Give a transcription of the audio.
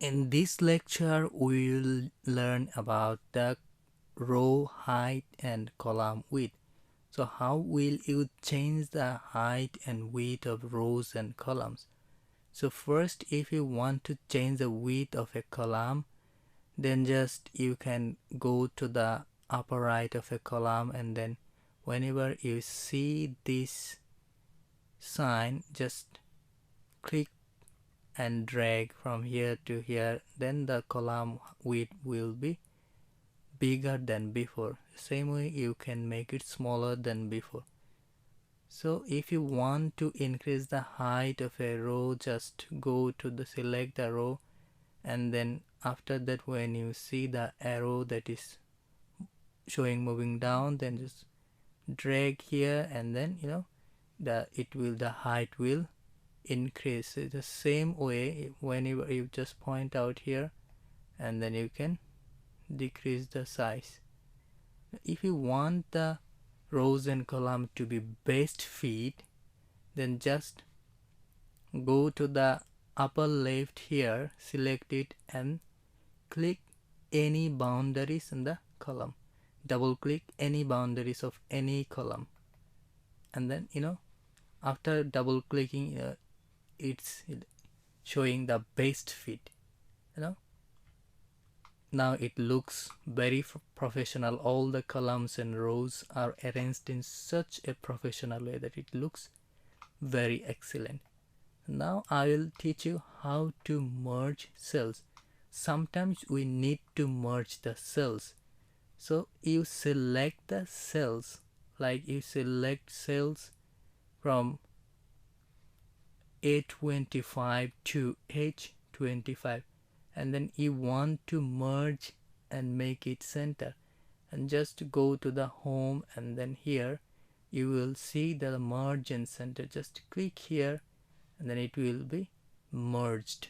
In this lecture, we will learn about the row height and column width. So how will you change the height and width of rows and columns? So first, if you want to change the width of a column, then just you can go to the upper right of a column, and then whenever you see this sign, just click and drag from here to here, then the column width will be bigger than before. Same way you can make it smaller than before. So if you want to increase the height of a row, just go to the select the row, and then after that when you see the arrow that is showing moving down, then just drag here, and then the height will increase. The same way whenever you just point out here, and then you can decrease the size. If you want the rows and column to be best fit, then just go to the upper left here, select it, and click any boundaries in the column. Double click any boundaries of any column, and then after double clicking, it's showing the best fit. Now it looks very professional. All the columns and rows are arranged in such a professional way that it looks very excellent. Now I will teach you how to merge cells. Sometimes we need to merge the cells. So you select the cells, like you select cells from A25 to H25, and then you want to merge and make it center, and just go to the home, and then here you will see the merge and center. Just click here, and then it will be merged.